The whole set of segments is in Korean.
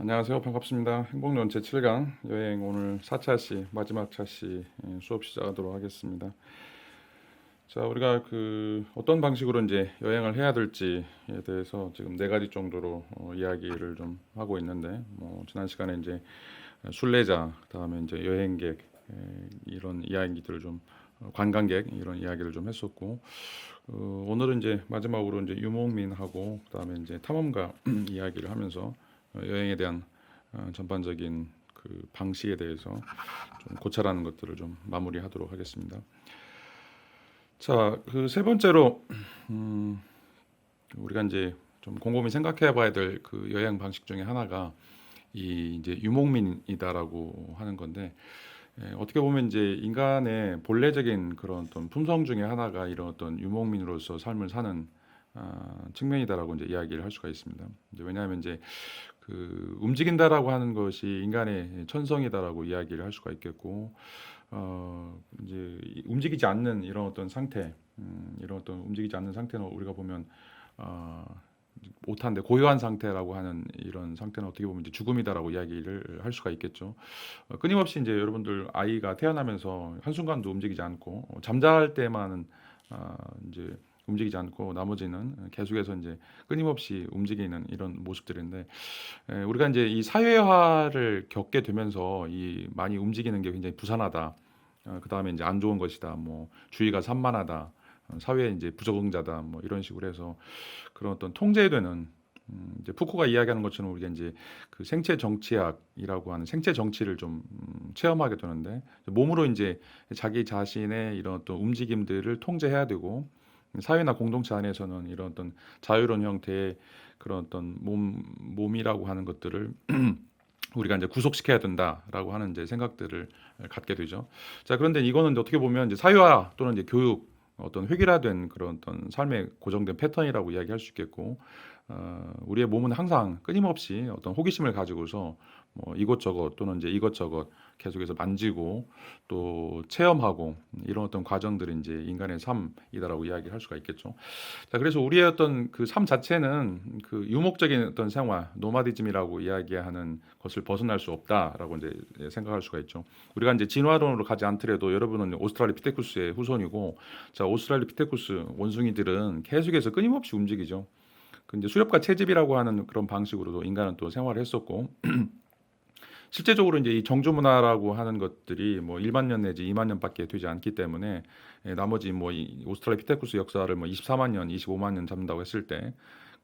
안녕하세요. 반갑습니다. 행복론 제7강 여행 오늘 4차시 마지막 차시 수업 시작하도록 하겠습니다. 자, 우리가 어떤 방식으로 이제 여행을 해야 될지에 대해서 지금 네 가지 정도로 이야기를 좀 하고 있는데, 지난 시간에 이제 순례자, 그다음에 이제 여행객 이런 이야기들을 좀 관광객 이런 이야기를 좀 했었고, 오늘은 이제 마지막으로 이제 유목민하고 그다음에 이제 탐험가 이야기를 하면서 여행에 대한 전반적인 그 방식에 대해서 좀 고찰하는 것들을 좀 마무리하도록 하겠습니다. 자, 그 세 번째로 우리가 이제 좀 곰곰이 생각해봐야 될 그 여행 방식 중에 하나가 이 이제 유목민이다라고 하는 건데, 어떻게 보면 이제 인간의 본래적인 그런 어떤 품성 중에 하나가 이런 어떤 유목민으로서 삶을 사는 측면이다라고 이제 이야기를 할 수가 있습니다. 이제 왜냐하면 이제 움직인다라고 하는 것이 인간의 천성이다라고 이야기를 할 수가 있겠고, 이제 움직이지 않는 이런 어떤 상태, 이런 어떤 움직이지 않는 상태는 우리가 보면 어, 못한데 고요한 상태라고 하는 이런 상태는 어떻게 보면 이제 죽음이다라고 이야기를 할 수가 있겠죠. 끊임없이 이제 여러분들 아이가 태어나면서 한순간도 움직이지 않고 잠잘 때만은 아, 이제 움직이지 않고 나머지는 계속해서 이제 끊임없이 움직이는 이런 모습들인데, 우리가 이제 이 사회화를 겪게 되면서 이 많이 움직이는 게 굉장히 부산하다. 그다음에 이제 안 좋은 것이다. 뭐 주의가 산만하다. 사회에 이제 부적응자다. 뭐 이런 식으로 해서 그런 어떤 통제되는, 이제 푸코가 이야기하는 것처럼 우리가 이제 그 생체 정치학이라고 하는 생체 정치를 좀 체험하게 되는데, 몸으로 이제 자기 자신의 이런 어떤 움직임들을 통제해야 되고, 사회나 공동체 안에서는 이런 어떤 자유로운 형태의 그런 어떤 몸이라고 하는 것들을 우리가 이제 구속시켜야 된다라고 하는 이제 생각들을 갖게 되죠. 자, 그런데 이거는 이제 어떻게 보면 이제 사회화 또는 이제 교육, 어떤 획일화된 그런 어떤 삶의 고정된 패턴이라고 이야기할 수 있겠고, 우리의 몸은 항상 끊임없이 어떤 호기심을 가지고서 뭐 이것저것 또는 이제 이것저것 계속해서 만지고 또 체험하고 이런 어떤 과정들이 이제 인간의 삶이다라고 이야기할 수가 있겠죠. 자, 그래서 우리의 어떤 그 삶 자체는 그 유목적인 어떤 생활, 노마디즘이라고 이야기하는 것을 벗어날 수 없다라고 이제 생각할 수가 있죠. 우리가 이제 진화론으로 가지 않더라도 여러분은 오스트랄리피테쿠스의 후손이고, 자, 오스트랄리피테쿠스 원숭이들은 계속해서 끊임없이 움직이죠. 그 이제 수렵과 채집이라고 하는 그런 방식으로도 인간은 또 생활을 했었고, 실제적으로 이제 이 정조 문화라고 하는 것들이 뭐 1만 년 내지 2만 년밖에 되지 않기 때문에, 나머지 뭐 이 오스트랄로피테쿠스 역사를 뭐 24만 년, 25만 년 잡는다고 했을 때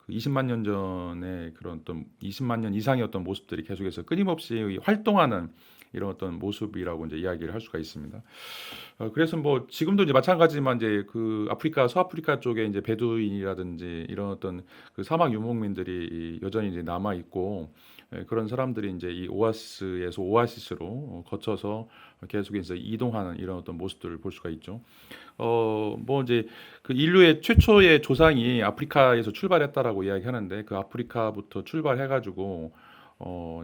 그 20만 년 전에 그런 어떤 20만 년 이상의 어떤 모습들이 계속해서 끊임없이 활동하는 이런 어떤 모습이라고 이제 이야기를 할 수가 있습니다. 그래서 뭐 지금도 이제 마찬가지지만 이제 그 아프리카 서아프리카 쪽에 이제 베두인이라든지 이런 어떤 그 사막 유목민들이 여전히 이제 남아 있고, 그런 사람들이 이제 이 오아시스에서 오아시스로 거쳐서 계속해서 이동하는 이런 어떤 모습들을 볼 수가 있죠. 뭐 이제 그 인류의 최초의 조상이 아프리카에서 출발했다라고 이야기하는데, 그 아프리카부터 출발해가지고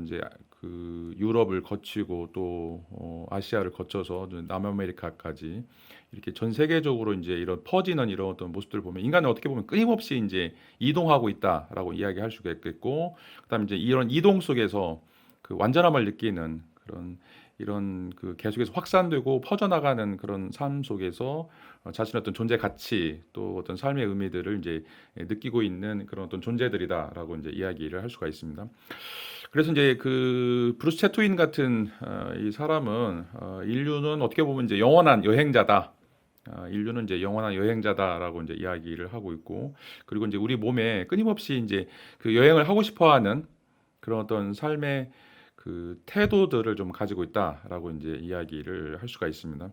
이제 그 유럽을 거치고 또 아시아를 거쳐서 남아메리카까지 이렇게 전 세계적으로 이제 이런 퍼지는 이런 어떤 모습들을 보면 인간은 어떻게 보면 끊임없이 이제 이동하고 있다라고 이야기할 수가 있겠고, 그다음에 이제 이런 이동 속에서 그 완전함을 느끼는 그런 이런 그 계속해서 확산되고 퍼져나가는 그런 삶 속에서 자신의 어떤 존재 가치 또 어떤 삶의 의미들을 이제 느끼고 있는 그런 어떤 존재들이다라고 이제 이야기를 할 수가 있습니다. 그래서 이제 그 브루스 채트윈 같은 이 사람은 인류는 어떻게 보면 이제 영원한 여행자다. 인류는 이제 영원한 여행자다라고 이제 이야기를 하고 있고, 그리고 이제 우리 몸에 끊임없이 이제 그 여행을 하고 싶어하는 그런 어떤 삶의 그 태도들을 좀 가지고 있다라고 이제 이야기를 할 수가 있습니다.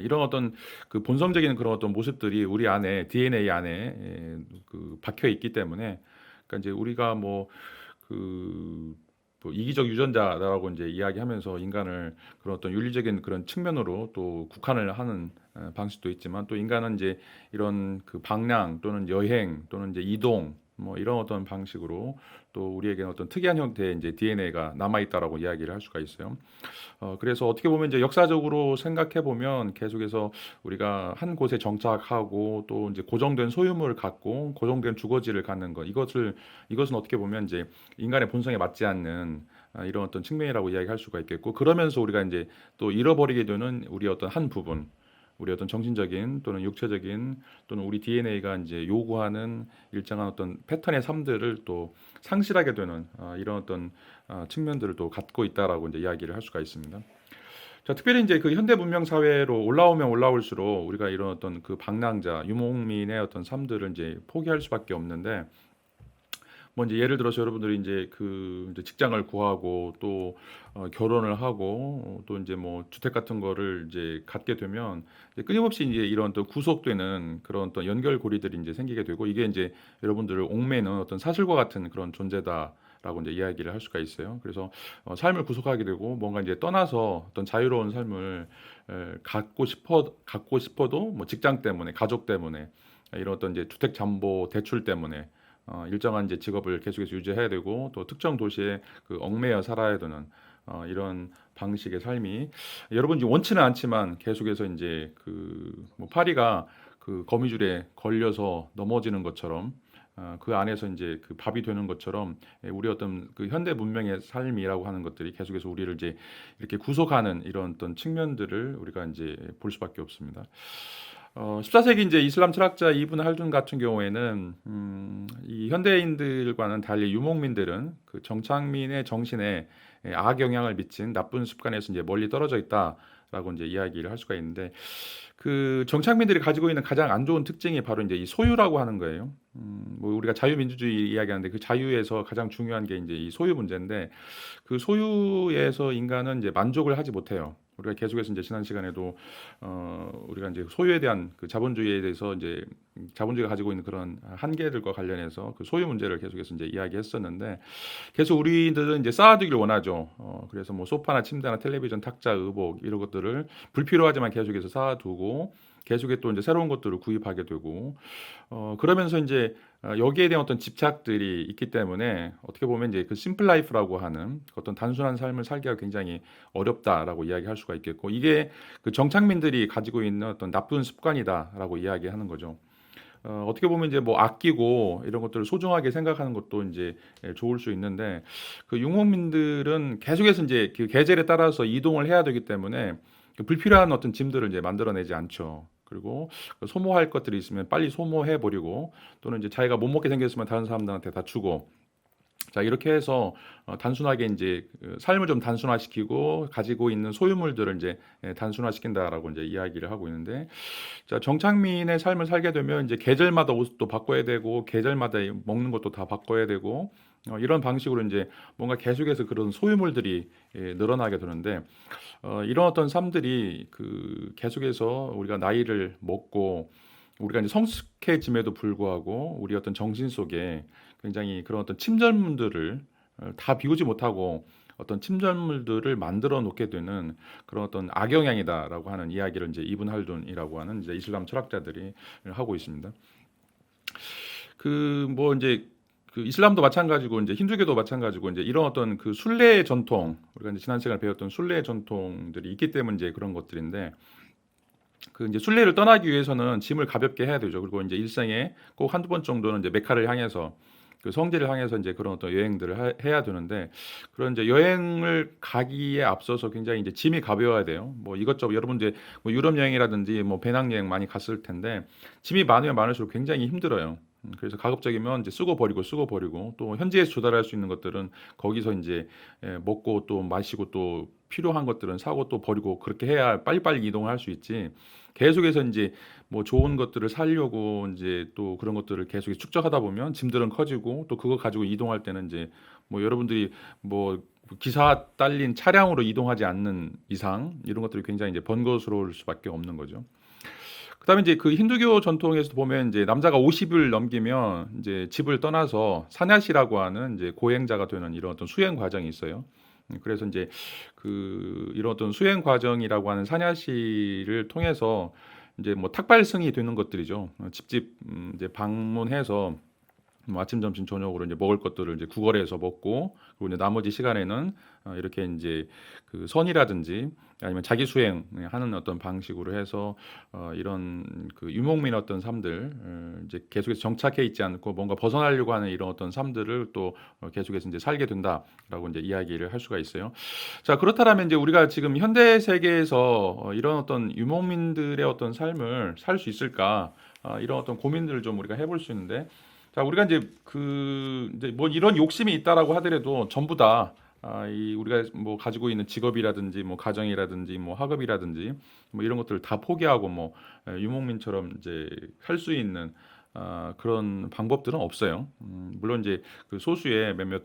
이런 어떤 그 본성적인 그런 어떤 모습들이 우리 안에 DNA 안에 그 박혀 있기 때문에, 그러니까 이제 우리가 그 뭐 이기적 유전자라고 이제 이야기하면서 인간을 그런 어떤 윤리적인 그런 측면으로 또 국한을 하는 방식도 있지만, 또 인간은 이제 이런 그 방랑 또는 여행 또는 이제 이동 뭐 이런 어떤 방식으로 또 우리에게는 어떤 특이한 형태의 이제 DNA가 남아 있다라고 이야기를 할 수가 있어요. 그래서 어떻게 보면 이제 역사적으로 생각해 보면 계속해서 우리가 한 곳에 정착하고 또 이제 고정된 소유물을 갖고 고정된 주거지를 갖는 것 이것은 어떻게 보면 이제 인간의 본성에 맞지 않는 이런 어떤 측면이라고 이야기할 수가 있겠고 그러면서 우리가 이제 또 잃어버리게 되는 우리 어떤 한 부분 우리 어떤 정신적인 또는 육체적인 또는 우리 DNA가 이제 요구하는 일정한 어떤 패턴의 삶들을 또 상실하게 되는 이런 어떤 측면들을 또 갖고 있다라고 이제 이야기를 할 수가 있습니다. 자, 특별히 이제 그 현대 문명 사회로 올라오면 올라올수록 우리가 이런 어떤 그 방랑자, 유목민의 어떤 삶들을 이제 포기할 수밖에 없는데 뭐 이제 예를 들어서 여러분들이 이제 그 이제 직장을 구하고 또 결혼을 하고 또 이제 뭐 주택 같은 거를 이제 갖게 되면 이제 끊임없이 이제 이런 또 구속되는 그런 또 연결고리들이 이제 생기게 되고 이게 이제 여러분들을 옥매는 어떤 사슬과 같은 그런 존재다라고 이제 이야기를 할 수가 있어요. 그래서 삶을 구속하게 되고 뭔가 이제 떠나서 어떤 자유로운 삶을 갖고 싶어도 뭐 직장 때문에 가족 때문에 이런 어떤 이제 주택 담보 대출 때문에 일정한 이제 직업을 계속해서 유지해야 되고 또 특정 도시에 그 얽매여 살아야 되는 이런 방식의 삶이 여러분 이제 원치는 않지만 계속해서 이제 그뭐 파리가 그 거미줄에 걸려서 넘어지는 것처럼 그 안에서 이제 그 밥이 되는 것처럼 우리 어떤 그 현대 문명의 삶이라고 하는 것들이 계속해서 우리를 이제 이렇게 구속하는 이런 어떤 측면들을 우리가 이제 볼 수밖에 없습니다. 14세기 이제 이슬람 철학자 이브н 할둔 같은 경우에는 이 현대인들과는 달리 유목민들은 그 정착민의 정신에 악영향을 미친 나쁜 습관에서 이제 멀리 떨어져 있다라고 이제 이야기를 할 수가 있는데 그 정착민들이 가지고 있는 가장 안 좋은 특징이 바로 이제 이 소유라고 하는 거예요. 뭐 우리가 자유민주주의 이야기하는데 그 자유에서 가장 중요한 게 이제 이 소유 문제인데 그 소유에서 인간은 이제 만족을 하지 못해요. 우리가 계속해서 이제 지난 시간에도 우리가 이제 소유에 대한 그 자본주의에 대해서 이제 자본주의가 가지고 있는 그런 한계들과 관련해서 그 소유 문제를 계속해서 이제 이야기했었는데 계속 우리들은 이제 쌓아두길 원하죠. 그래서 뭐 소파나 침대나 텔레비전, 탁자, 의복 이런 것들을 불필요하지만 계속해서 쌓아두고 계속해 또 이제 새로운 것들을 구입하게 되고 그러면서 이제 여기에 대한 어떤 집착들이 있기 때문에 어떻게 보면 이제 그 심플 라이프라고 하는 어떤 단순한 삶을 살기가 굉장히 어렵다라고 이야기할 수가 있겠고 이게 그 정착민들이 가지고 있는 어떤 나쁜 습관이다라고 이야기하는 거죠. 어떻게 보면 이제 뭐 아끼고 이런 것들을 소중하게 생각하는 것도 이제 좋을 수 있는데 그 유목민들은 계속해서 이제 그 계절에 따라서 이동을 해야 되기 때문에 그 불필요한 어떤 짐들을 이제 만들어내지 않죠. 그리고 그 소모할 것들이 있으면 빨리 소모해 버리고 또는 이제 자기가 못 먹게 생겼으면 다른 사람들한테 다 주고 자 이렇게 해서 단순하게 이제 그 삶을 좀 단순화시키고 가지고 있는 소유물들을 이제 단순화시킨다라고 이제 이야기를 하고 있는데 자 정착민의 삶을 살게 되면 이제 계절마다 옷도 바꿔야 되고 계절마다 먹는 것도 다 바꿔야 되고 이런 방식으로 이제 뭔가 계속해서 그런 소유물들이 늘어나게 되는데 이런 어떤 삶들이 그 계속해서 우리가 나이를 먹고 우리가 이제 성숙해짐에도 불구하고 우리 어떤 정신 속에 굉장히 그런 어떤 침전물들을 다 비우지 못하고 어떤 침전물들을 만들어 놓게 되는 그런 어떤 악영향이다라고 하는 이야기를 이제 이븐 할둔이라고 하는 이제 이슬람 철학자들이 하고 있습니다. 그 뭐 이제 그 이슬람도 마찬가지고 이제 힌두교도 마찬가지고 이제 이런 어떤 그 순례 전통 우리가 이제 지난 시간에 배웠던 순례 전통들이 있기 때문에 이제 그런 것들인데 그 이제 순례를 떠나기 위해서는 짐을 가볍게 해야 되죠. 그리고 이제 일생에 꼭 한두 번 정도는 이제 메카를 향해서 그 성지를 향해서 이제 그런 어떤 여행들을 해야 되는데 그런 이제 여행을 가기에 앞서서 굉장히 이제 짐이 가벼워야 돼요. 뭐 이것저것 여러분 이제 뭐 유럽 여행이라든지 뭐 배낭여행 많이 갔을 텐데 짐이 많으면 많을수록 굉장히 힘들어요. 그래서 가급적이면 이제 쓰고 버리고 또 현지에서 조달할 수 있는 것들은 거기서 이제 먹고 또 마시고 또 필요한 것들은 사고 또 버리고 그렇게 해야 빨리빨리 이동을 할 수 있지. 계속해서 이제 뭐 좋은 것들을 사려고 이제 또 그런 것들을 계속 축적하다 보면 짐들은 커지고 또 그거 가지고 이동할 때는 이제 뭐 여러분들이 뭐 기사 딸린 차량으로 이동하지 않는 이상 이런 것들이 굉장히 이제 번거로울 수밖에 없는 거죠. 그다음에 이제 그 힌두교 전통에서 보면 이제 남자가 50을 넘기면 이제 집을 떠나서 사냐시라고 하는 이제 고행자가 되는 이런 어떤 수행 과정이 있어요. 그래서 이제 그 이런 어떤 수행 과정이라고 하는 사냐시를 통해서 이제 뭐 탁발승이 되는 것들이죠. 집집 이제 방문해서 뭐 아침, 점심, 저녁으로 이제 먹을 것들을 이제 구걸해서 먹고, 그리고 이제 나머지 시간에는 이렇게 이제 그 선이라든지 아니면 자기 수행하는 어떤 방식으로 해서 이런 그 유목민 어떤 삶들, 이제 계속해서 정착해 있지 않고 뭔가 벗어나려고 하는 이런 어떤 삶들을 또 계속해서 이제 살게 된다라고 이제 이야기를 할 수가 있어요. 자, 그렇다면 이제 우리가 지금 현대 세계에서 이런 어떤 유목민들의 어떤 삶을 살 수 있을까? 이런 어떤 고민들을 좀 우리가 해볼 수 있는데, 자, 우리가 이제 뭐 이런 욕심이 있다라고 하더라도 전부 다 이 우리가 뭐 가지고 있는 직업이라든지 뭐 가정이라든지 뭐 학업이라든지 뭐 이런 것들을 다 포기하고 뭐 유목민처럼 이제 할 수 있는 그런 방법들은 없어요. 물론 이제 그 소수의 몇몇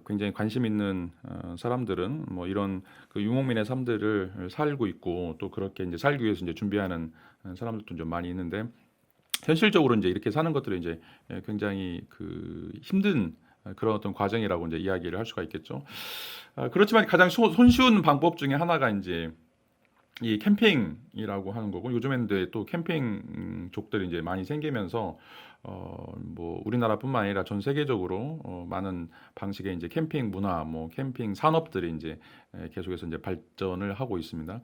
굉장히 관심 있는 사람들은 뭐 이런 그 유목민의 삶들을 살고 있고, 또 그렇게 이제 살기 위해서 이제 준비하는 사람들도 좀 많이 있는데, 현실적으로 이제 이렇게 사는 것들은 이제 굉장히 그 힘든 그런 어떤 과정이라고 이제 이야기를 할 수가 있겠죠. 그렇지만 가장 손쉬운 방법 중에 하나가 이제 이 캠핑이라고 하는 거고, 요즘에는 또 캠핑족들이 이제 많이 생기면서 뭐 우리나라뿐만 아니라 전 세계적으로 많은 방식의 이제 캠핑 문화, 뭐 캠핑 산업들이 이제 계속해서 이제 발전을 하고 있습니다.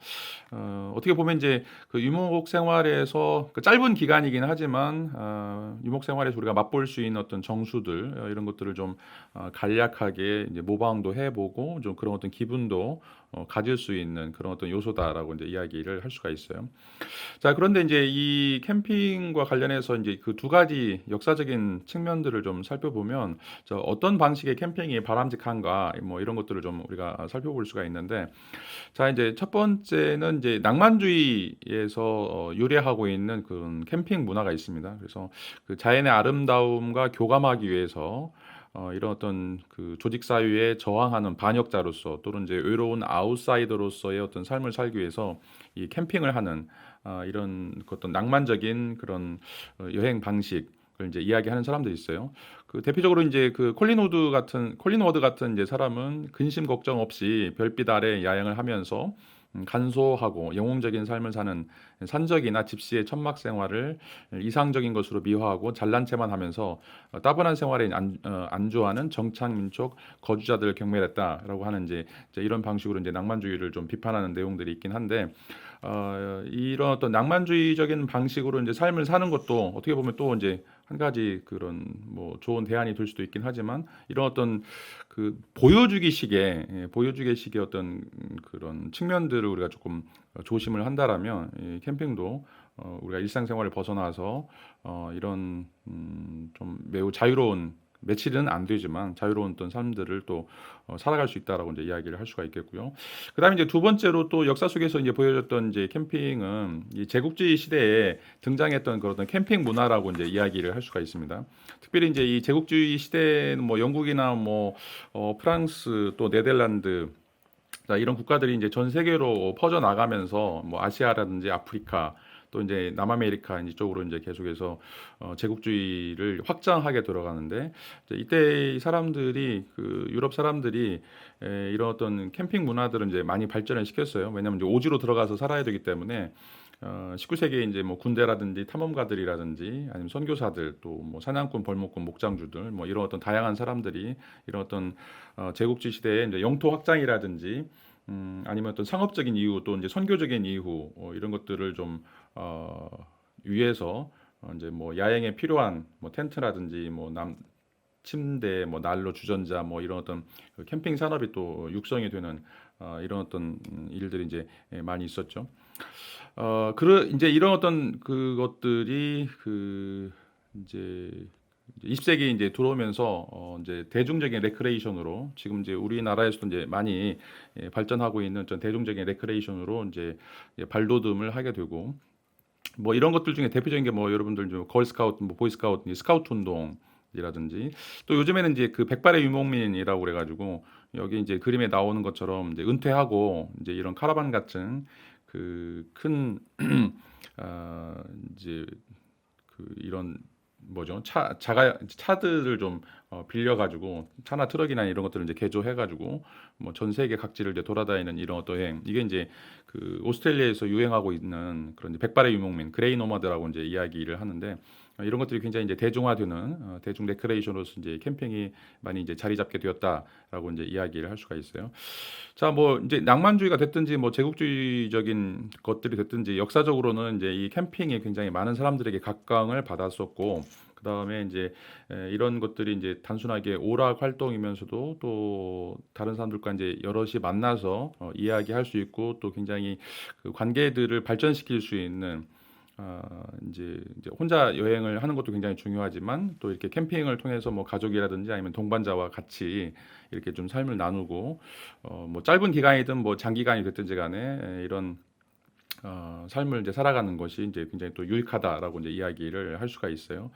어떻게 보면 이제 그 유목 생활에서 그 짧은 기간이긴 하지만 유목 생활에서 우리가 맛볼 수 있는 어떤 정수들, 이런 것들을 좀 간략하게 이제 모방도 해보고 좀 그런 어떤 기분도 가질 수 있는 그런 어떤 요소다라고 이제 이야기를 할 수가 있어요. 자, 그런데 이제 이 캠핑과 관련해서 이제 그 두 가지 역사적인 측면들을 좀 살펴보면, 어떤 방식의 캠핑이 바람직한가, 뭐 이런 것들을 좀 우리가 살펴볼 수가 있는데, 자, 이제 첫 번째는 이제 낭만주의에서 유래하고 있는 그런 캠핑 문화가 있습니다. 그래서 그 자연의 아름다움과 교감하기 위해서 이런 어떤 그 조직 사회에 저항하는 반역자로서, 또는 이제 외로운 아웃사이더로서의 어떤 삶을 살기 위해서 이 캠핑을 하는 이런 그 어떤 낭만적인 그런 여행 방식을 이제 이야기하는 사람들이 있어요. 그 대표적으로 이제 그 콜린 워드 같은 이제 사람은 근심 걱정 없이 별빛 아래 야영을 하면서 간소하고 영웅적인 삶을 사는 산적이나 집시의 천막 생활을 이상적인 것으로 미화하고 잘난 체만 하면서 따분한 생활에 안주하는 정착민족 거주자들을 경멸했다라고 하는 이제 이런 방식으로 이제 낭만주의를 좀 비판하는 내용들이 있긴 한데, 이런 어떤 낭만주의적인 방식으로 이제 삶을 사는 것도 어떻게 보면 또 이제 한 가지 그런 뭐 좋은 대안이 될 수도 있긴 하지만, 이런 어떤 그 보여주기식의 어떤 그런 측면들을 우리가 조금 조심을 한다라면, 이 캠핑도 우리가 일상생활을 벗어나서 이런 좀 매우 자유로운, 며칠은 안 되지만 자유로운 어떤 삶들을 또 살아갈 수 있다라고 이제 이야기를 할 수가 있겠고요. 그다음에 이제 두 번째로 또 역사 속에서 이제 보여줬던 이제 캠핑은 이 제국주의 시대에 등장했던 그런 어떤 캠핑 문화라고 이제 이야기를 할 수가 있습니다. 특별히 이제 이 제국주의 시대는 뭐 영국이나 뭐 프랑스, 또 네덜란드, 자, 이런 국가들이 이제 전 세계로 퍼져 나가면서 뭐 아시아라든지 아프리카, 또 이제 남아메리카 이쪽으로 이제 계속해서 제국주의를 확장하게 들어가는데, 이때 이 사람들이 그 유럽 사람들이 이런 어떤 캠핑 문화들은 이제 많이 발전을 시켰어요. 왜냐하면 이제 오지로 들어가서 살아야 되기 때문에 19세기에 이제 뭐 군대라든지 탐험가들이라든지 아니면 선교사들, 또 뭐 사냥꾼, 벌목꾼, 목장주들, 뭐 이런 어떤 다양한 사람들이 이런 어떤 제국주의 시대에 이제 영토 확장이라든지 아니면 어떤 상업적인 이유, 또 이제 선교적인 이유, 이런 것들을 좀 위해서 이제 뭐 야행에 필요한 뭐 텐트라든지 뭐 침대, 뭐 난로, 주전자, 뭐 이런 어떤 그 캠핑 산업이 또 육성이 되는 이런 어떤 일들이 이제 많이 있었죠. 이제 이런 어떤 그것들이 그 이제 20세기 이제 들어오면서 이제 대중적인 레크레이션으로, 지금 이제 우리나라에서도 이제 많이 발전하고 있는 전 대중적인 레크레이션으로 이제 발돋움을 하게 되고, 뭐 이런 것들 중에 대표적인 게 뭐 여러분들 좀 걸스카우트, 뭐 보이스카우트, 스카우트 운동이라든지, 또 요즘에는 이제 그 백발의 유목민이라고 그래가지고, 여기 이제 그림에 나오는 것처럼 이제 은퇴하고 이제 이런 카라반 같은 그 큰 이제 그 이런 뭐죠? 차들을 좀 빌려가지고, 차나 트럭이나 이런 것들을 이제 개조해가지고 뭐 전 세계 각지를 이제 돌아다니는 이런 어떤 여행, 이게 이제 그 오스트레일리아에서 유행하고 있는 그런 이제 백발의 유목민, 그레이 노마드라고 이제 이야기를 하는데, 이런 것들이 굉장히 이제 대중화되는 대중 레크레이션으로서 이제 캠핑이 많이 이제 자리 잡게 되었다라고 이제 이야기를 할 수가 있어요. 자, 뭐 이제 낭만주의가 됐든지 뭐 제국주의적인 것들이 됐든지 역사적으로는 이제 이 캠핑이 굉장히 많은 사람들에게 각광을 받았었고, 그다음에 이제 이런 것들이 이제 단순하게 오락 활동이면서도 또 다른 사람들과 이제 여럿이 만나서 이야기할 수 있고, 또 굉장히 그 관계들을 발전시킬 수 있는 이제 혼자 여행을 하는 것도 굉장히 중요하지만, 또 이렇게 캠핑을 통해서 뭐 가족이라든지 아니면 동반자와 같이 이렇게 좀 삶을 나누고, 뭐 짧은 기간이든 뭐 장기간이 됐든지 간에 이런 삶을 이제 살아가는 것이 이제 굉장히 또 유익하다라고 이제 이야기를 할 수가 있어요.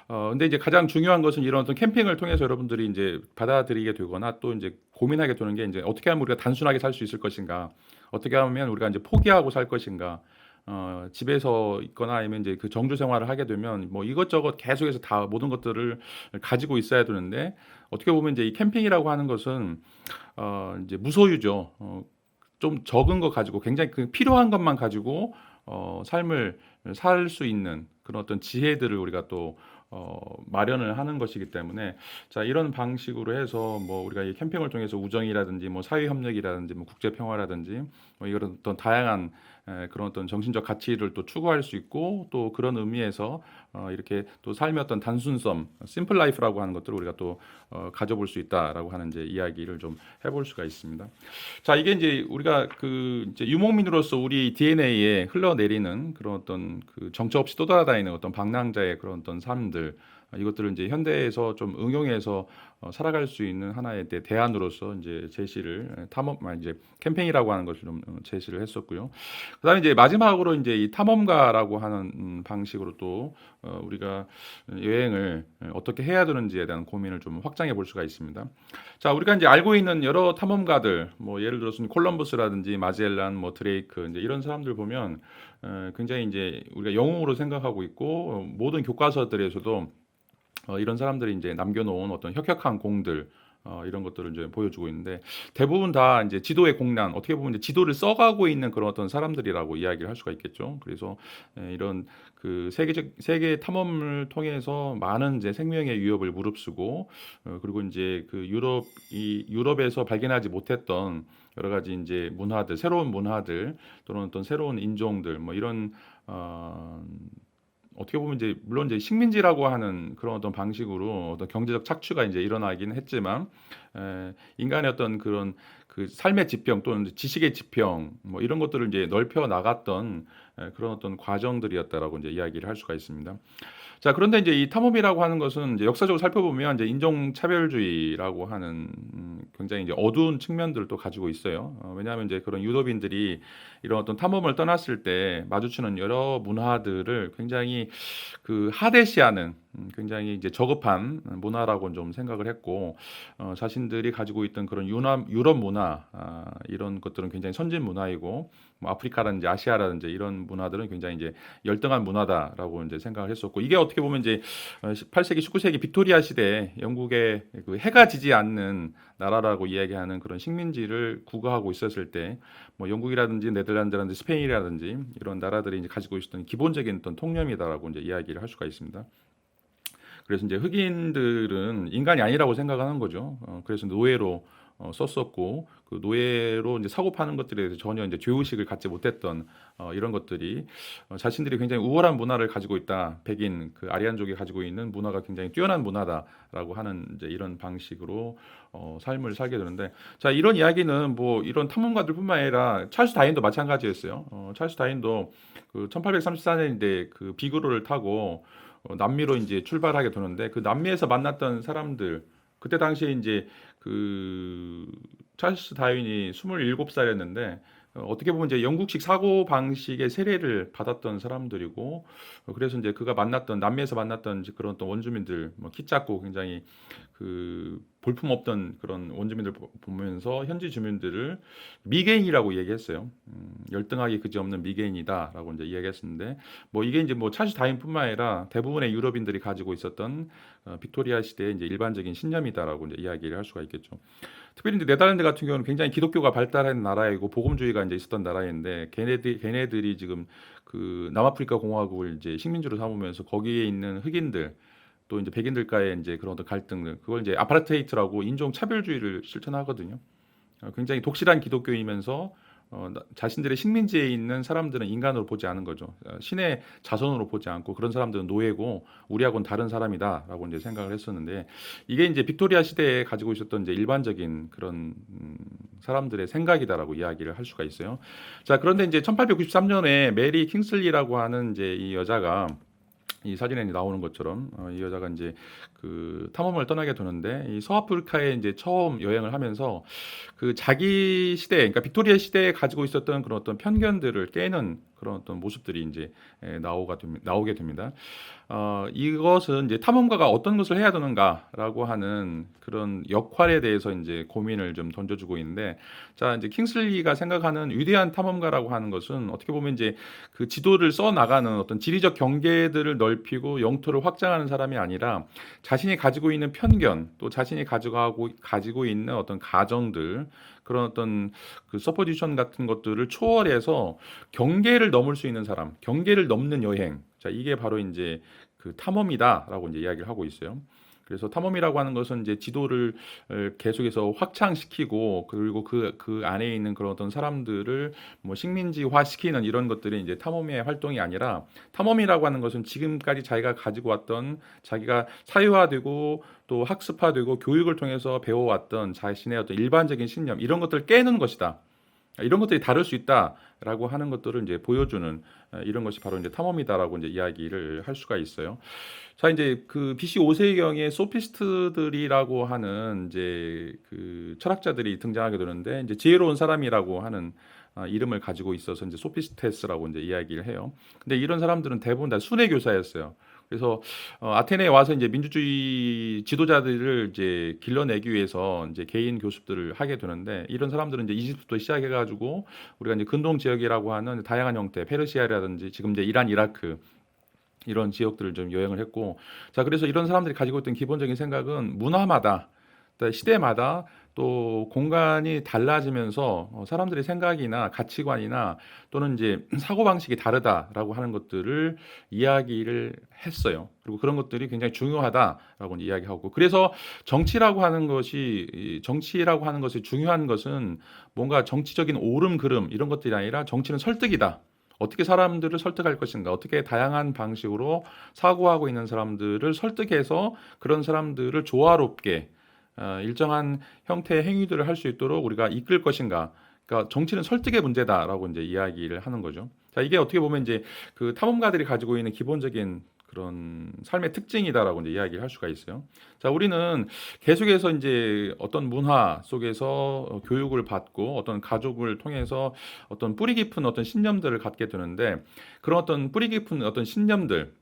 근데 이제 가장 중요한 것은 이런 어떤 캠핑을 통해서 여러분들이 이제 받아들이게 되거나 또 이제 고민하게 되는 게, 이제 어떻게 하면 우리가 단순하게 살 수 있을 것인가, 어떻게 하면 우리가 이제 포기하고 살 것인가. 집에서 있거나 아니면 이제 그 정주 생활을 하게 되면 뭐 이것저것 계속해서 다 모든 것들을 가지고 있어야 되는데, 어떻게 보면 이제 이 캠핑이라고 하는 것은 이제 무소유죠. 좀 적은 거 가지고 굉장히 그 필요한 것만 가지고 삶을 살 수 있는 그런 어떤 지혜들을 우리가 또 마련을 하는 것이기 때문에, 자, 이런 방식으로 해서 뭐 우리가 이 캠핑을 통해서 우정이라든지 뭐 사회 협력이라든지 뭐 국제 평화라든지 뭐 이런 어떤 다양한 그런 어떤 정신적 가치를 또 추구할 수 있고, 또 그런 의미에서 이렇게 또 삶의 어떤 단순성, 심플 라이프라고 하는 것들을 우리가 또 가져볼 수 있다라고 하는 이제 이야기를 좀 해볼 수가 있습니다. 자, 이게 이제 우리가 그 이제 유목민으로서 우리 DNA에 흘러내리는 그런 어떤 그 정처 없이 떠돌아다니는 어떤 방랑자의 그런 어떤 삶들, 이것들을 이제 현대에서 좀 응용해서 살아갈 수 있는 하나의 대안으로서 이제 제시를 이제 캠핑이라고 하는 것을 좀 제시를 했었고요. 그다음에 이제 마지막으로 이제 이 탐험가라고 하는 방식으로 또 우리가 여행을 어떻게 해야 되는지에 대한 고민을 좀 확장해 볼 수가 있습니다. 자, 우리가 이제 알고 있는 여러 탐험가들, 뭐 예를 들어서 콜럼버스라든지 마젤란, 뭐 드레이크, 이제 이런 사람들 보면 굉장히 이제 우리가 영웅으로 생각하고 있고, 모든 교과서들에서도 이런 사람들이 이제 남겨놓은 어떤 혁혁한 공들, 이런 것들을 이제 보여주고 있는데, 대부분 다 이제 지도의 공란, 어떻게 보면 이제 지도를 써가고 있는 그런 어떤 사람들이라고 이야기를 할 수가 있겠죠. 그래서 이런 그 세계 탐험을 통해서 많은 이제 생명의 위협을 무릅쓰고, 그리고 이제 그 유럽에서 발견하지 못했던 여러 가지 이제 문화들, 새로운 문화들, 또는 어떤 새로운 인종들, 뭐 이런 어떻게 보면 이제 물론 이제 식민지라고 하는 그런 어떤 방식으로 어떤 경제적 착취가 이제 일어나긴 했지만, 인간의 어떤 그런 그 삶의 지평 또는 지식의 지평, 뭐 이런 것들을 이제 넓혀 나갔던 그런 어떤 과정들이었다라고 이제 이야기를 할 수가 있습니다. 자, 그런데 이제 이 탐험이라고 하는 것은 이제 역사적으로 살펴보면 이제 인종차별주의라고 하는 굉장히 이제 어두운 측면들을 또 가지고 있어요. 왜냐하면 이제 그런 유럽인들이 이런 어떤 탐험을 떠났을 때 마주치는 여러 문화들을 굉장히 그 하대시하는 굉장히 이제 저급한 문화라고 좀 생각을 했고, 자신들이 가지고 있던 그런 유럽 문화, 이런 것들은 굉장히 선진 문화이고, 뭐 아프리카라든지 아시아라든지 이런 문화들은 굉장히 이제 열등한 문화다라고 이제 생각을 했었고, 이게 어떻게 보면 이제 18세기, 19세기 빅토리아 시대 영국의 그 해가 지지 않는 나라라고 이야기하는 그런 식민지를 구가하고 있었을 때, 뭐 영국이라든지 네덜란드라든지 스페인이라든지 이런 나라들이 이제 가지고 있었던 기본적인 어떤 통념이다라고 이제 이야기를 할 수가 있습니다. 그래서 이제 흑인들은 인간이 아니라고 생각하는 거죠. 그래서 노예로 썼었고, 그 노예로 이제 사고 파는 것들에 대해서 전혀 이제 죄의식을 갖지 못했던 이런 것들이 자신들이 굉장히 우월한 문화를 가지고 있다. 백인 그 아리안족이 가지고 있는 문화가 굉장히 뛰어난 문화다라고 하는 이제 이런 방식으로 삶을 살게 되는데, 자, 이런 이야기는 뭐 이런 탐험가들뿐만 아니라 찰스 다윈도 마찬가지였어요. 찰스 다윈도 그 1834년인데 그 비그로를 타고 남미로 이제 출발하게 되는데, 그 남미에서 만났던 사람들, 그때 당시에 이제 그 찰스 다윈이 27살이었는데 어떻게 보면 이제 영국식 사고 방식의 세례를 받았던 사람들이고, 그래서 이제 그가 만났던 남미에서 만났던 이제 그런 또 원주민들, 뭐 키 작고 굉장히 그 볼품없던 그런 원주민들 보면서 현지 주민들을 미개인이라고 얘기했어요. 열등하기 그지없는 미개인이다라고 이제 이야기했었는데 뭐 이게 이제 뭐 찰스 다윈뿐만 아니라 대부분의 유럽인들이 가지고 있었던 빅토리아 시대의 이제 일반적인 신념이다라고 이제 이야기를 할 수가 있겠죠. 특별히 이제 네덜란드 같은 경우는 굉장히 기독교가 발달한 나라이고 복음주의가 이제 있었던 나라인데 걔네들이 지금 그 남아프리카 공화국을 이제 식민지로 삼으면서 거기에 있는 흑인들 또 이제 백인들과의 이제 그런 어떤 갈등들 그걸 이제 아파르테이트라고 인종 차별주의를 실천하거든요. 굉장히 독실한 기독교이면서 자신들의 식민지에 있는 사람들은 인간으로 보지 않은 거죠. 신의 자손으로 보지 않고 그런 사람들은 노예고 우리하고는 다른 사람이다라고 이제 생각을 했었는데 이게 이제 빅토리아 시대에 가지고 있었던 이제 일반적인 그런 사람들의 생각이다라고 이야기를 할 수가 있어요. 자, 그런데 이제 1893년에 메리 킹슬리라고 하는 이제 이 여자가 이 사진에 나오는 것처럼 이 여자가 이제 그 탐험을 떠나게 되는데 이 서아프리카에 이제 처음 여행을 하면서 그 자기 시대, 그러니까 빅토리아 시대에 가지고 있었던 그런 어떤 편견들을 깨는 그런 어떤 모습들이 이제 나오게 됩니다. 이것은 이제 탐험가가 어떤 것을 해야 되는가라고 하는 그런 역할에 대해서 이제 고민을 좀 던져주고 있는데, 자 이제 킹슬리가 생각하는 위대한 탐험가라고 하는 것은 어떻게 보면 이제 그 지도를 써 나가는 어떤 지리적 경계들을 넓히고 영토를 확장하는 사람이 아니라 자신이 가지고 있는 편견 또 자신이 가지고 있는 어떤 가정들 그런 어떤 그 서포지션 같은 것들을 초월해서 경계를 넘을 수 있는 사람, 경계를 넘는 여행. 자, 이게 바로 이제 그 탐험이다라고 이제 이야기를 하고 있어요. 그래서 탐험이라고 하는 것은 이제 지도를 계속해서 확장시키고 그리고 그 안에 있는 그런 어떤 사람들을 뭐 식민지화 시키는 이런 것들이 이제 탐험의 활동이 아니라 탐험이라고 하는 것은 지금까지 자기가 가지고 왔던 자기가 사유화되고 또 학습화되고 교육을 통해서 배워왔던 자신의 어떤 일반적인 신념 이런 것들을 깨는 것이다. 이런 것들이 다를 수 있다라고 하는 것들을 이제 보여주는 이런 것이 바로 이제 탐험이다라고 이제 이야기를 할 수가 있어요. 자, 이제 그 BC 5세경에 소피스트들이라고 하는 이제 그 철학자들이 등장하게 되는데 이제 지혜로운 사람이라고 하는 이름을 가지고 있어서 이제 소피스테스라고 이제 이야기를 해요. 근데 이런 사람들은 대부분 다 순회 교사였어요. 그래서 아테네에 와서 이제 민주주의 지도자들을 이제 길러내기 위해서 이제 개인 교습들을 하게 되는데 이런 사람들은 이제 이집트부터 시작해가지고 우리가 이제 근동 지역이라고 하는 다양한 형태, 페르시아라든지 지금 이제 이란, 이라크 이런 지역들을 좀 여행을 했고, 자 그래서 이런 사람들이 가지고 있던 기본적인 생각은 문화마다 시대마다 또 공간이 달라지면서 사람들의 생각이나 가치관이나 또는 이제 사고방식이 다르다라고 하는 것들을 이야기를 했어요. 그리고 그런 것들이 굉장히 중요하다라고 이야기하고, 그래서 정치라고 하는 것이 중요한 것은 뭔가 정치적인 옳음 그름 이런 것들이 아니라 정치는 설득이다. 어떻게 사람들을 설득할 것인가, 어떻게 다양한 방식으로 사고하고 있는 사람들을 설득해서 그런 사람들을 조화롭게 일정한 형태의 행위들을 할 수 있도록 우리가 이끌 것인가. 그러니까 정치는 설득의 문제다라고 이제 이야기를 하는 거죠. 자, 이게 어떻게 보면 이제 그 탐험가들이 가지고 있는 기본적인 그런 삶의 특징이다라고 이제 이야기를 할 수가 있어요. 자, 우리는 계속해서 이제 어떤 문화 속에서 교육을 받고 어떤 가족을 통해서 어떤 뿌리 깊은 어떤 신념들을 갖게 되는데 그런 어떤 뿌리 깊은 어떤 신념들,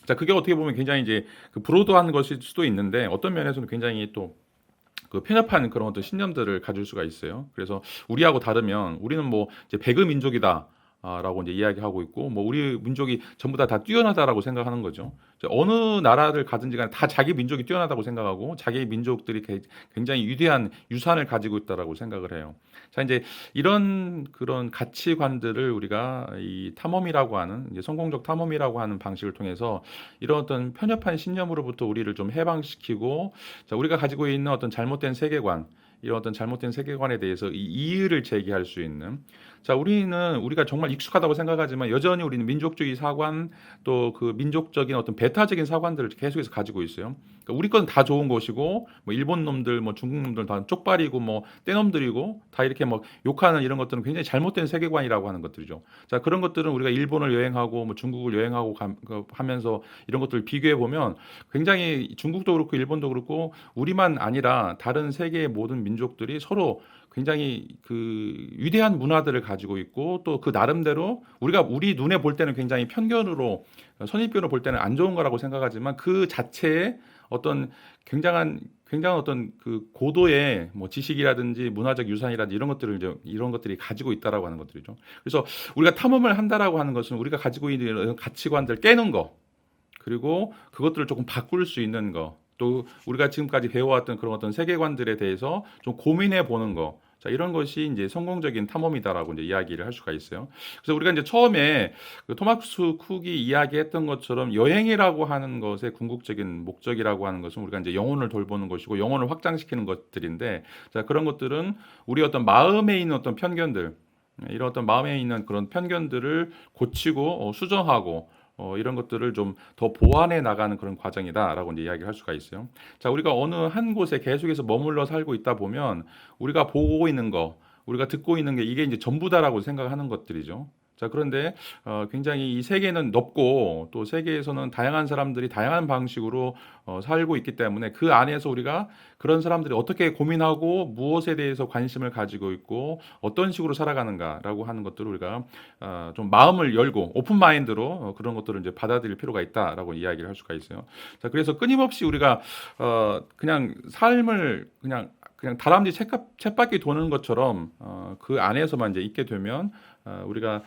자, 그게 어떻게 보면 굉장히 이제 그 브로드한 것일 수도 있는데 어떤 면에서는 굉장히 또 그 편협한 그런 어떤 신념들을 가질 수가 있어요. 그래서 우리하고 다르면 우리는 뭐 이제 배그 민족이다. 라고 이제 이야기하고 있고, 뭐 우리 민족이 전부 다 뛰어나다라고 생각하는 거죠. 어느 나라를 가든지 간에 다 자기 민족이 뛰어나다고 생각하고 자기 민족들이 굉장히 위대한 유산을 가지고 있다라고 생각을 해요. 자, 이제 이런 그런 가치관들을 우리가 이 탐험이라고 하는 이제 성공적 탐험이라고 하는 방식을 통해서 이런 어떤 편협한 신념으로부터 우리를 좀 해방시키고, 자, 우리가 가지고 있는 어떤 잘못된 세계관 이런 어떤 잘못된 세계관에 대해서 이의를 제기할 수 있는, 자 우리가 정말 익숙하다고 생각하지만 여전히 우리는 민족주의 사관 또 그 민족적인 어떤 배타적인 사관들을 계속해서 가지고 있어요. 그러니까 우리 건 다 좋은 것이고 뭐 일본 놈들 뭐 중국 놈들 다 쪽발이고 뭐 떼놈들이고 다 이렇게 뭐 욕하는 이런 것들은 굉장히 잘못된 세계관이라고 하는 것들이죠. 자, 그런 것들은 우리가 일본을 여행하고 뭐 중국을 여행하고 하면서 이런 것들을 비교해 보면 굉장히 중국도 그렇고 일본도 그렇고 우리만 아니라 다른 세계의 모든 민족들이 서로 굉장히 그 위대한 문화들을 가지고 있고 또 그 나름대로 우리 눈에 볼 때는 굉장히 편견으로 선입견으로 볼 때는 안 좋은 거라고 생각하지만 그 자체에 어떤 굉장한 어떤 그 고도의 뭐 지식이라든지 문화적 유산이라든지 이런 것들이 가지고 있다라고 하는 것들이죠. 그래서 우리가 탐험을 한다라고 하는 것은 우리가 가지고 있는 이런 가치관들을 깨는 거, 그리고 그것들을 조금 바꿀 수 있는 거, 또 우리가 지금까지 배워왔던 그런 어떤 세계관들에 대해서 좀 고민해 보는 거. 자, 이런 것이 이제 성공적인 탐험이다라고 이제 이야기를 할 수가 있어요. 그래서 우리가 이제 처음에 그 토마스 쿡이 이야기했던 것처럼 여행이라고 하는 것의 궁극적인 목적이라고 하는 것은 우리가 이제 영혼을 돌보는 것이고 영혼을 확장시키는 것들인데, 자, 그런 것들은 우리 어떤 마음에 있는 어떤 편견들, 이런 어떤 마음에 있는 그런 편견들을 고치고 수정하고 이런 것들을 좀 더 보완해 나가는 그런 과정이다라고 이제 이야기를 할 수가 있어요. 자, 우리가 어느 한 곳에 계속해서 머물러 살고 있다 보면 우리가 보고 있는 거, 우리가 듣고 있는 게 이게 이제 전부다라고 생각하는 것들이죠. 자, 그런데 굉장히 이 세계는 넓고 또 세계에서는 다양한 사람들이 다양한 방식으로 살고 있기 때문에 그 안에서 우리가 그런 사람들이 어떻게 고민하고 무엇에 대해서 관심을 가지고 있고 어떤 식으로 살아가는가라고 하는 것들을 우리가 좀 마음을 열고 오픈 마인드로 그런 것들을 이제 받아들일 필요가 있다라고 이야기를 할 수가 있어요. 자, 그래서 끊임없이 우리가 그냥 삶을 그냥 다람쥐 쳇바퀴 도는 것처럼 그 안에서만 이제 있게 되면 우리가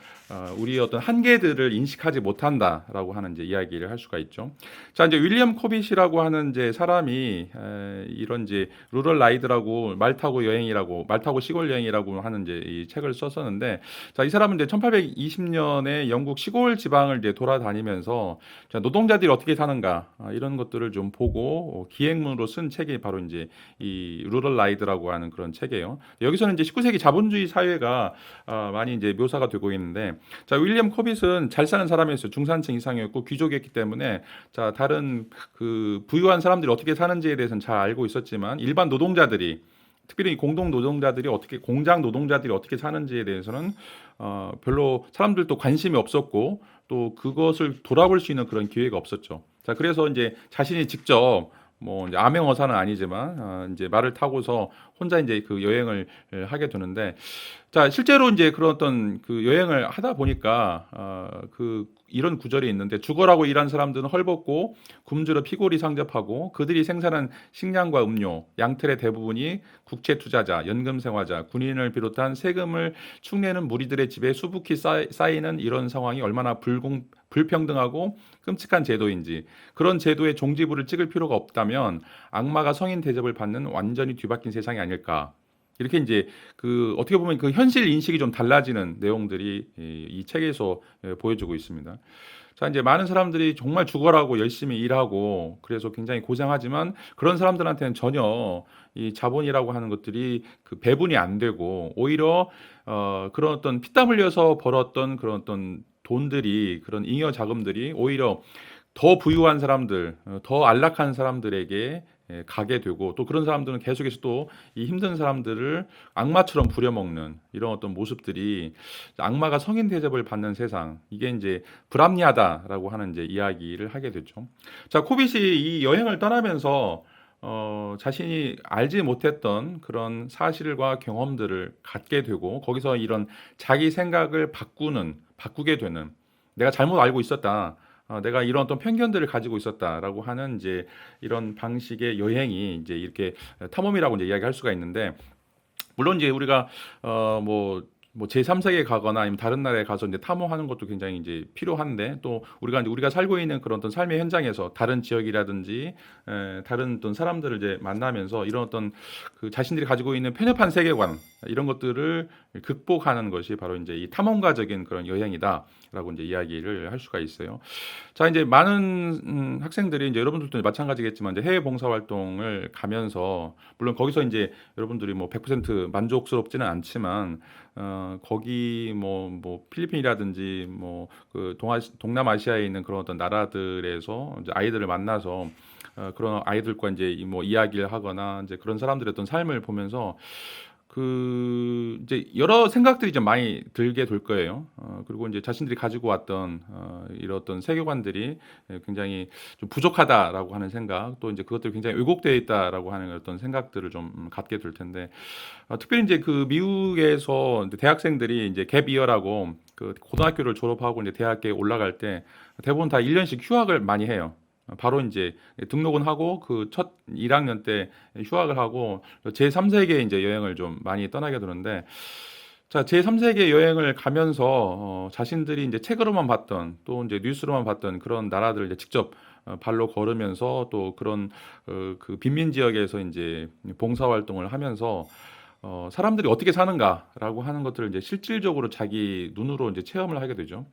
우리의 어떤 한계들을 인식하지 못한다라고 하는 이제 이야기를 할 수가 있죠. 자, 이제 윌리엄 코빗이라고 하는 이제 사람이 이런 이제 루럴 라이드라고 말 타고 시골 여행이라고 하는 이제 이 책을 썼었는데, 자, 이 사람은 이제 1820년에 영국 시골 지방을 이제 돌아다니면서 자, 노동자들이 어떻게 사는가 이런 것들을 좀 보고 기획문으로 쓴 책이 바로 이제 이 루럴 라이드라고 하는 그런 책이에요. 여기서는 이제 19세기 자본주의 사회가 많이 이제 묘사가 되고 있는데, 자, 윌리엄 코빗은 잘 사는 사람이었어요. 중산층 이상이었고 귀족이었기 때문에 자, 다른 그 부유한 사람들이 어떻게 사는지에 대해서는 잘 알고 있었지만 일반 노동자들이, 특별히 공동 노동자들이 어떻게 공장 노동자들이 어떻게 사는지에 대해서는 별로 사람들도 관심이 없었고 또 그것을 돌아볼 수 있는 그런 기회가 없었죠. 자, 그래서 이제 자신이 직접 뭐 이제 암행어사는 아니지만 이제 말을 타고서 혼자 이제 그 여행을 하게 되는데, 자, 실제로 이제 그런 어떤 그 여행을 하다 보니까 그 이런 구절이 있는데, 죽어라고 일한 사람들은 헐벗고 굶주려 피골이 상접하고 그들이 생산한 식량과 음료, 양털의 대부분이 국채 투자자, 연금 생활자, 군인을 비롯한 세금을 축내는 무리들의 집에 수북히 쌓이는 이런 상황이 얼마나 불평등하고 끔찍한 제도인지, 그런 제도에 종지부를 찍을 필요가 없다면 악마가 성인 대접을 받는 완전히 뒤바뀐 세상이 아닐까. 이렇게 이제 그 어떻게 보면 그 현실 인식이 좀 달라지는 내용들이 이 책에서 보여주고 있습니다. 자, 이제 많은 사람들이 정말 죽어라고 열심히 일하고 그래서 굉장히 고생하지만 그런 사람들한테는 전혀 이 자본이라고 하는 것들이 그 배분이 안 되고 오히려 그런 어떤 피땀 흘려서 벌었던 그런 어떤 돈들이, 그런 잉여 자금들이 오히려 더 부유한 사람들, 더 안락한 사람들에게 가게 되고, 또 그런 사람들은 계속해서 또 이 힘든 사람들을 악마처럼 부려먹는 이런 어떤 모습들이, 악마가 성인 대접을 받는 세상, 이게 이제 불합리하다라고 하는 이제 이야기를 하게 됐죠. 자, 코빗이 이 여행을 떠나면서 자신이 알지 못했던 그런 사실과 경험들을 갖게 되고 거기서 이런 자기 생각을 바꾸게 되는, 내가 잘못 알고 있었다. 내가 이런 어떤 편견들을 가지고 있었다라고 하는 이제 이런 방식의 여행이 이제 이렇게 탐험이라고 이제 이야기할 수가 있는데, 물론 이제 우리가 뭐 제3세계에 가거나 아니면 다른 나라에 가서 이제 탐험하는 것도 굉장히 이제 필요한데, 또 우리가 살고 있는 그런 어떤 삶의 현장에서 다른 지역이라든지 다른 어떤 사람들을 이제 만나면서 이런 어떤 그 자신들이 가지고 있는 편협한 세계관, 이런 것들을 극복하는 것이 바로 이제 이 탐험가적인 그런 여행이다라고 이제 이야기를 할 수가 있어요. 자, 이제 많은 학생들이 이제 여러분들도 마찬가지겠지만 이제 해외 봉사 활동을 가면서, 물론 거기서 이제 여러분들이 뭐 100% 만족스럽지는 않지만 거기 뭐 필리핀이라든지 뭐 그 동남아시아에 있는 그런 어떤 나라들에서 이제 아이들을 만나서 그런 아이들과 이제 뭐 이야기를 하거나 이제 그런 사람들의 어떤 삶을 보면서 그 이제 여러 생각들이 좀 많이 들게 될 거예요. 그리고 이제 자신들이 가지고 왔던 이런 어떤 세계관들이 굉장히 좀 부족하다라고 하는 생각, 또 이제 그것들이 굉장히 왜곡되어 있다라고 하는 어떤 생각들을 좀 갖게 될 텐데, 특별히 이제 그 미국에서 이제 대학생들이 이제 갭 이어라고 그 고등학교를 졸업하고 이제 대학에 올라갈 때 대부분 다 1년씩 휴학을 많이 해요. 바로 이제 등록은 하고 그 첫 1학년 때 휴학을 하고 제3세계 이제 여행을 좀 많이 떠나게 되는데 자, 제3세계 여행을 가면서 자신들이 이제 책으로만 봤던 또 이제 뉴스로만 봤던 그런 나라들을 이제 직접 발로 걸으면서 또 그런 그 빈민 지역에서 이제 봉사 활동을 하면서 사람들이 어떻게 사는가라고 하는 것들을 이제 실질적으로 자기 눈으로 이제 체험을 하게 되죠.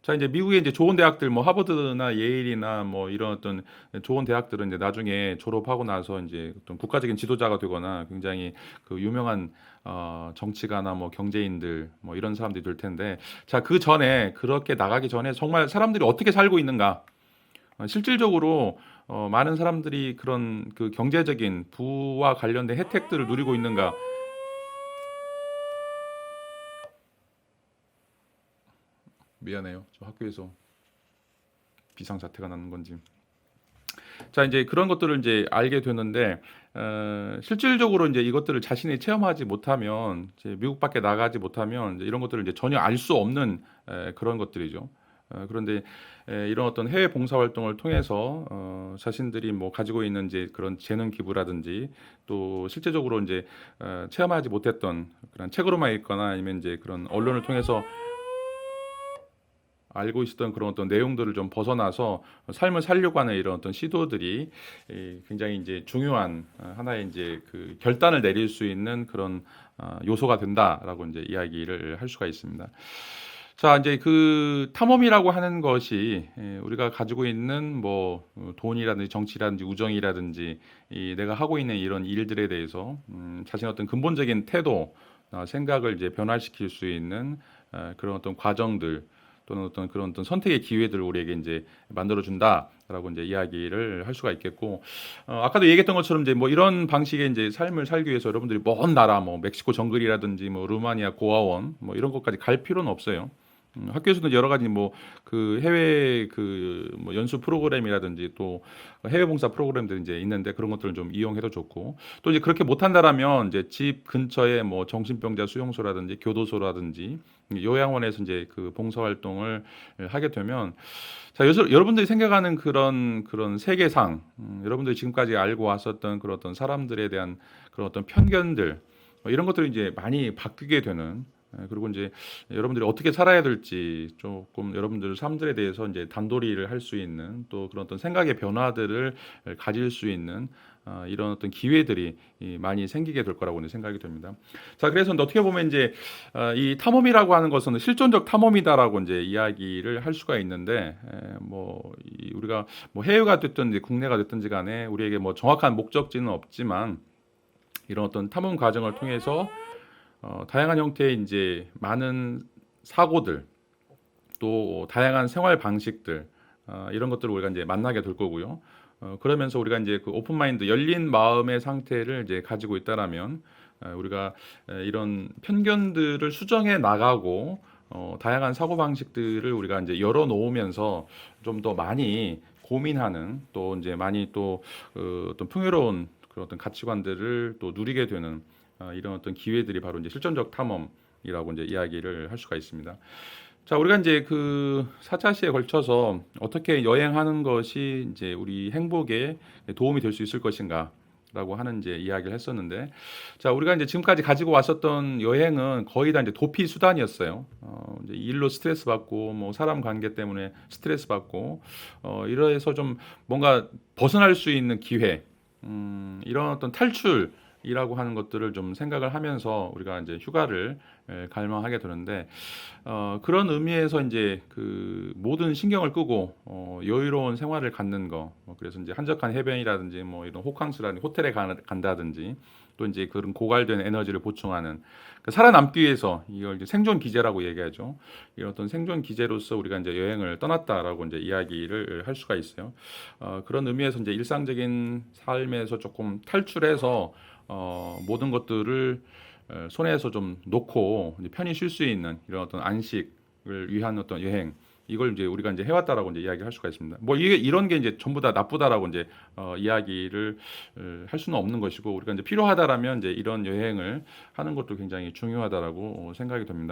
자, 이제 미국의 이제 좋은 대학들, 뭐 하버드나 예일이나 뭐 이런 어떤 좋은 대학들은 이제 나중에 졸업하고 나서 이제 어떤 국가적인 지도자가 되거나 굉장히 그 유명한 정치가나 뭐 경제인들 뭐 이런 사람들이 될 텐데, 자, 그 전에 그렇게 나가기 전에 정말 사람들이 어떻게 살고 있는가? 실질적으로 많은 사람들이 그런 그 경제적인 부와 관련된 혜택들을 누리고 있는가? 미안해요. 저 학교에서 비상사태가 나는 건지. 자, 이제 그런 것들을 이제 알게 되는데 실질적으로 이제 이것들을 자신이 체험하지 못하면 이제 미국 밖에 나가지 못하면 이제 이런 것들을 이제 전혀 알 수 없는 그런 것들이죠. 그런데 이런 어떤 해외 봉사 활동을 통해서 자신들이 뭐 가지고 있는 이제 그런 재능 기부라든지 또 실제적으로 이제 체험하지 못했던 그런 책으로만 읽거나 아니면 이제 그런 언론을 통해서 알고 있었던 그런 어떤 내용들을 좀 벗어나서 삶을 살려고 하는 이런 어떤 시도들이 굉장히 이제 중요한 하나의 이제 그 결단을 내릴 수 있는 그런 요소가 된다라고 이제 이야기를 할 수가 있습니다. 자, 이제 그 탐험이라고 하는 것이 우리가 가지고 있는 뭐 돈이라든지 정치라든지 우정이라든지 내가 하고 있는 이런 일들에 대해서 자신의 어떤 근본적인 태도, 생각을 이제 변화시킬 수 있는 그런 어떤 과정들 또는 어떤 그런 어떤 선택의 기회들을 우리에게 이제 만들어 준다라고 이제 이야기를 할 수가 있겠고, 아까도 얘기했던 것처럼 이제 뭐 이런 방식의 이제 삶을 살기 위해서 여러분들이 먼 나라 뭐 멕시코 정글이라든지 뭐 루마니아 고아원 뭐 이런 것까지 갈 필요는 없어요. 학교에서도 여러 가지 뭐 그 해외 그 뭐 연수 프로그램이라든지 또 해외 봉사 프로그램들이 이제 있는데 그런 것들을 좀 이용해도 좋고, 또 이제 그렇게 못한다라면 이제 집 근처에 뭐 정신병자 수용소라든지 교도소라든지 요양원에서 이제 그 봉사 활동을 하게 되면 자, 여러분들이 생각하는 그런 세계상, 여러분들이 지금까지 알고 왔었던 그런 어떤 사람들에 대한 그런 어떤 편견들 뭐 이런 것들이 이제 많이 바뀌게 되는, 그리고 이제 여러분들이 어떻게 살아야 될지 조금 여러분들 삶들에 대해서 이제 단도리를 할 수 있는 또 그런 어떤 생각의 변화들을 가질 수 있는 이런 어떤 기회들이 많이 생기게 될 거라고 생각이 됩니다. 자, 그래서 어떻게 보면 이제 이 탐험이라고 하는 것은 실존적 탐험이다라고 이제 이야기를 할 수가 있는데, 뭐 우리가 뭐 해외가 됐든 이제 국내가 됐든지 간에 우리에게 뭐 정확한 목적지는 없지만 이런 어떤 탐험 과정을 통해서 다양한 형태의 이제 많은 사고들 또 다양한 생활 방식들 이런 것들을 우리가 이제 만나게 될 거고요. 그러면서 우리가 이제 그 오픈 마인드 열린 마음의 상태를 이제 가지고 있다라면 우리가 이런 편견들을 수정해 나가고 다양한 사고 방식들을 우리가 이제 열어 놓으면서 좀 더 많이 고민하는 또 이제 많이 또 어떤 풍요로운 그런 어떤 가치관들을 또 누리게 되는 이런 어떤 기회들이 바로 이제 실존적 탐험이라고 이제 이야기를 할 수가 있습니다. 자, 우리가 이제 그 4차시에 걸쳐서 어떻게 여행하는 것이 이제 우리 행복에 도움이 될 수 있을 것인가라고 하는 이제 이야기를 했었는데, 자, 우리가 이제 지금까지 가지고 왔었던 여행은 거의 다 이제 도피 수단이었어요. 이제 일로 스트레스 받고 뭐 사람 관계 때문에 스트레스 받고 이러해서 좀 뭔가 벗어날 수 있는 기회, 이런 어떤 탈출이라고 하는 것들을 좀 생각을 하면서 우리가 이제 휴가를 갈망하게 되는데, 그런 의미에서 이제 그 모든 신경을 끄고 여유로운 생활을 갖는 거, 그래서 이제 한적한 해변이라든지 뭐 이런 호캉스라든지 호텔에 간다든지 또 이제 그런 고갈된 에너지를 보충하는 그 살아남기 위해서 이걸 이제 생존 기제라고 얘기하죠. 이런 어떤 생존 기제로서 우리가 이제 여행을 떠났다라고 이제 이야기를 할 수가 있어요. 그런 의미에서 이제 일상적인 삶에서 조금 탈출해서 모든 것들을 손에서 좀 놓고 이제 편히 쉴 수 있는 이런 어떤 안식을 위한 어떤 여행, 이걸 이제 우리가 이제 해왔다라고 이제 이야기할 수가 있습니다. 뭐 이게 이런 게 이제 전부 다 나쁘다라고 이제 이야기를 할 수는 없는 것이고, 우리가 이제 필요하다라면 이제 이런 여행을 하는 것도 굉장히 중요하다라고 생각이 됩니다.